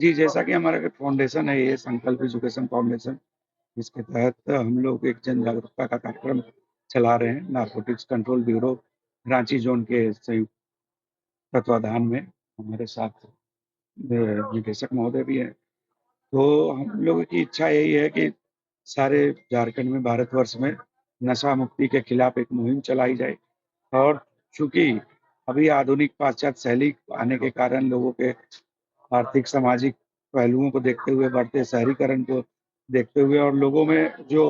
जी, जैसा कि हमारा एक फाउंडेशन है ये संकल्प एजुकेशन फाउंडेशन, इसके तहत हम लोग एक जन जागरूकता का कार्यक्रम चला रहे हैं। Narcotics control bureau Ranchi zone के संयुक्त तत्वाधान में हमारे साथ निदेशक महोदय भी हैं। तो हम लोगों की इच्छा यही है कि सारे झारखंड में, भारतवर्ष में नशा मुक्ति के खिलाफ एक मुहिम चलाई जाए। और चूँकि अभी आधुनिक पाश्चात्य शैली आने के कारण लोगों के आर्थिक, सामाजिक पहलुओं को देखते हुए, बढ़ते शहरीकरण को देखते हुए और लोगों में जो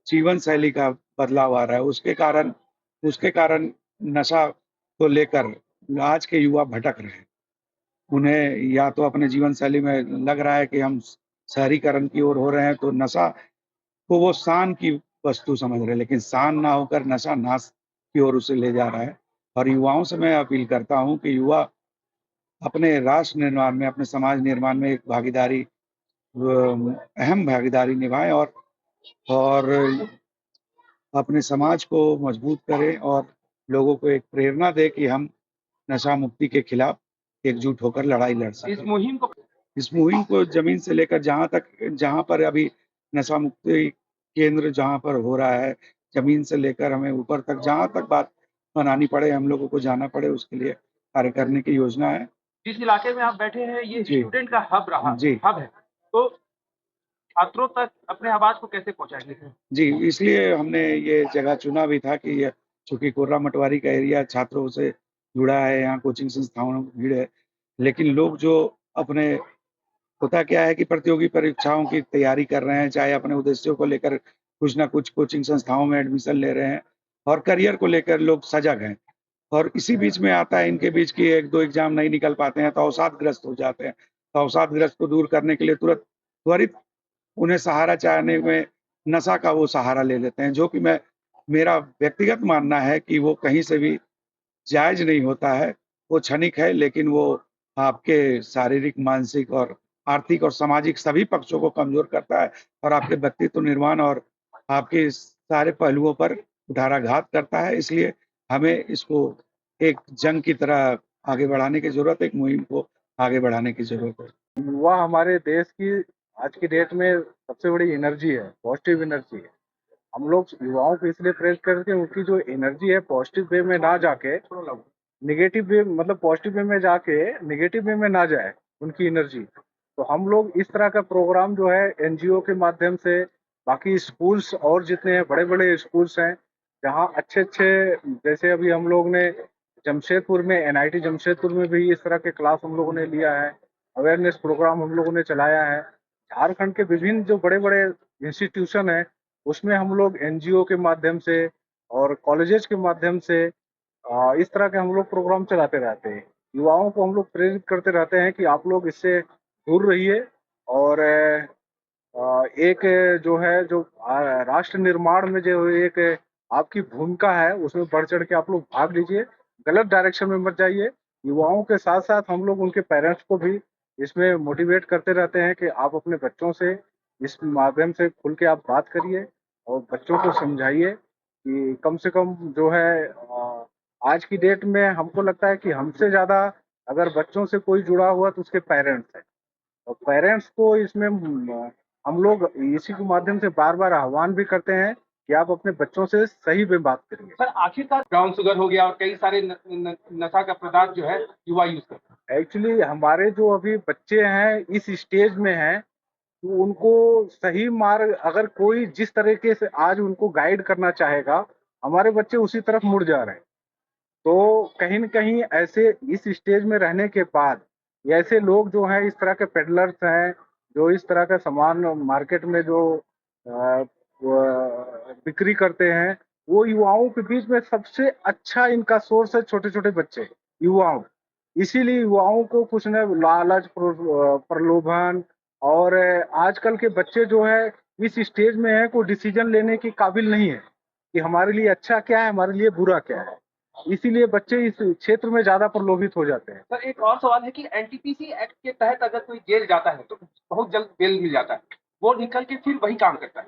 जीवन शैली का बदलाव आ रहा है, उसके कारण नशा को लेकर आज के युवा भटक रहे हैं। उन्हें या तो अपने जीवन शैली में लग रहा है कि हम शहरीकरण की ओर हो रहे हैं, तो नशा को वो शान की वस्तु समझ रहे हैं, लेकिन शान ना होकर नशा नाश की ओर उसे ले जा रहा है। और युवाओं से मैं अपील करता हूँ कि युवा अपने राष्ट्र निर्माण में, अपने समाज निर्माण में एक अहम भागीदारी निभाएँ और अपने समाज को मजबूत करें और लोगों को एक प्रेरणा दें कि हम नशा मुक्ति के खिलाफ एकजुट होकर लड़ाई लड़ सकें। इस मुहिम को ज़मीन से लेकर जहाँ पर अभी नशा मुक्ति केंद्र जहाँ पर हो रहा है, ज़मीन से लेकर हमें ऊपर तक जहाँ तक बात बनानी पड़े, हम लोगों को जाना पड़े, उसके लिए कार्य करने की योजना है। जिस इलाके में आप बैठे हैं ये जी। स्टूडेंट का हब है, तो छात्रों तक अपने आवाज को कैसे पहुंचाएंगे? जी, इसलिए हमने ये जगह चुना भी था कि ये चूँकि कोर्रा मटवारी का एरिया छात्रों से जुड़ा है, यहाँ कोचिंग संस्थाओं की भीड़ है। लेकिन लोग जो अपने होता क्या है कि प्रतियोगी परीक्षाओं की तैयारी कर रहे हैं, चाहे अपने उद्देश्यों को लेकर कुछ न कुछ कोचिंग संस्थाओं में एडमिशन ले रहे हैं और करियर को लेकर लोग सजग हैं। और इसी बीच में आता है इनके बीच की 1-2 एग्ज़ाम नहीं निकल पाते हैं, तो अवसादग्रस्त हो जाते हैं। तो अवसादग्रस्त को दूर करने के लिए त्वरित उन्हें सहारा चाहने में नशा का वो सहारा ले लेते हैं, जो कि मेरा व्यक्तिगत मानना है कि वो कहीं से भी जायज़ नहीं होता है। वो क्षणिक है, लेकिन वो आपके शारीरिक, मानसिक और आर्थिक और सामाजिक सभी पक्षों को कमज़ोर करता है और आपके व्यक्तित्व निर्माण और आपके सारे पहलुओं पर कुठाराघात करता है। इसलिए हमें इसको एक जंग की तरह आगे बढ़ाने की ज़रूरत है, एक मुहिम को आगे बढ़ाने की ज़रूरत है। युवा हमारे देश की आज की डेट में सबसे बड़ी एनर्जी है, पॉजिटिव एनर्जी है। हम लोग युवाओं को इसलिए प्रेरित करते हैं उनकी जो एनर्जी है पॉजिटिव वे में ना जाके नेगेटिव वे मतलब पॉजिटिव वे में जाके नेगेटिव वे में ना जाए उनकी एनर्जी। तो हम लोग इस तरह का प्रोग्राम जो है एनजीओ के माध्यम से बाकी स्कूल्स और जितने हैं बड़े-बड़े स्कूल्स हैं जहाँ अच्छे-अच्छे जैसे अभी हम लोग ने जमशेदपुर में एनआईटी जमशेदपुर में भी इस तरह के क्लास हम लोगों ने लिया है। अवेयरनेस प्रोग्राम हम लोगों ने चलाया है। झारखंड के विभिन्न जो बड़े-बड़े इंस्टीट्यूशन हैं उसमें हम लोग एनजीओ के माध्यम से और कॉलेजेस के माध्यम से इस तरह के हम लोग प्रोग्राम चलाते रहते हैं। युवाओं को हम लोग प्रेरित करते रहते हैं कि आप लोग इससे दूर रहिए और एक जो है जो राष्ट्र निर्माण में जो एक आपकी भूमिका है उसमें बढ़ चढ़ के आप लोग भाग लीजिए। गलत डायरेक्शन में मत जाइए। युवाओं के साथ-साथ हम लोग उनके पेरेंट्स को भी इसमें मोटिवेट करते रहते हैं कि आप अपने बच्चों से इस माध्यम से खुल के आप बात करिए और बच्चों को समझाइए कि कम से कम जो है आज की डेट में हमको लगता है कि हमसे ज़्यादा अगर बच्चों से कोई जुड़ा हुआ तो उसके पेरेंट्स हैं। और पेरेंट्स को इसमें हम लोग इसी के माध्यम से बार-बार आह्वान भी करते हैं कि आप अपने बच्चों से सही में बात करिए। सर आखिरकार ब्राउन शुगर हो गया और कई सारे नशा का पदार्थ जो है युवा यूज करते हैं। एक्चुअली हमारे जो अभी बच्चे हैं इस स्टेज में हैं, तो उनको सही मार्ग अगर कोई जिस तरीके से आज उनको गाइड करना चाहेगा, हमारे बच्चे उसी तरफ मुड़ जा रहे हैं। तो कहीं न कहीं ऐसे इस स्टेज में रहने के बाद, ये ऐसे लोग जो हैं इस तरह के पेडलर्स हैं, जो इस तरह का सामान मार्केट में जो अ, बिक्री करते हैं, वो युवाओं के बीच में सबसे अच्छा इनका सोर्स है छोटे-छोटे बच्चे, युवाओं। इसीलिए युवाओं को कुछ न लालच, प्रलोभन और आजकल के बच्चे जो है इस स्टेज में हैं, कोई डिसीज़न लेने के काबिल नहीं है, कि हमारे लिए अच्छा क्या है, हमारे लिए बुरा क्या है। इसीलिए बच्चे इस क्षेत्र में ज़्यादा प्रलोभित हो जाते हैं। सर एक और सवाल है कि एनटीपीसी एक्ट के तहत अगर कोई जेल जाता है तो बहुत जल्द बेल मिल जाता है, वो निकल के फिर वही काम करता है,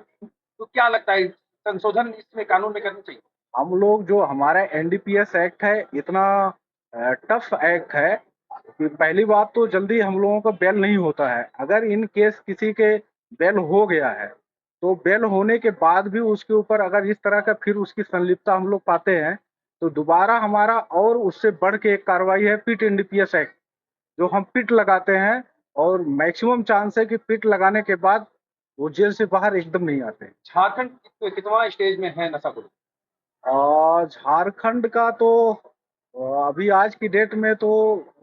तो क्या लगता है संशोधन इसमें कानून में करना चाहिए? हम लोग जो हमारा एनडीपीएस एक्ट है इतना टफ एक्ट है कि पहली बात तो जल्दी हम लोगों का बेल नहीं होता है। अगर इन केस किसी के बेल हो गया है तो बेल होने के बाद भी उसके ऊपर अगर इस तरह का फिर उसकी संलिप्तता हम लोग पाते हैं तो दोबारा हमारा और उससे बढ़ के एक कार्रवाई है पिट एनडीपीएस एक्ट, जो हम पिट लगाते हैं और मैक्सिमम चांस है कि पिट लगाने के बाद वो जेल से बाहर एकदम नहीं आते। झारखंड कितवा स्टेज में है नशाखोरी? और झारखंड का तो अभी आज की डेट में तो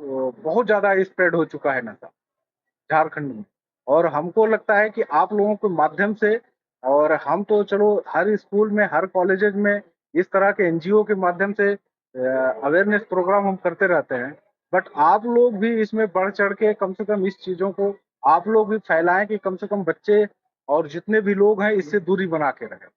बहुत ज्यादा स्प्रेड हो चुका है नशा झारखंड में। और हमको लगता है कि आप लोगों के माध्यम से, और हम तो चलो हर स्कूल में हर कॉलेजेस में इस तरह के एनजीओ के माध्यम से अवेयरनेस प्रोग्राम हम करते रहते हैं, बट आप लोग भी इसमें बढ़ चढ़ के कम से कम इस चीजों को आप लोग भी फैलाएं कि कम से कम बच्चे और जितने भी लोग हैं इससे दूरी बना के रखें।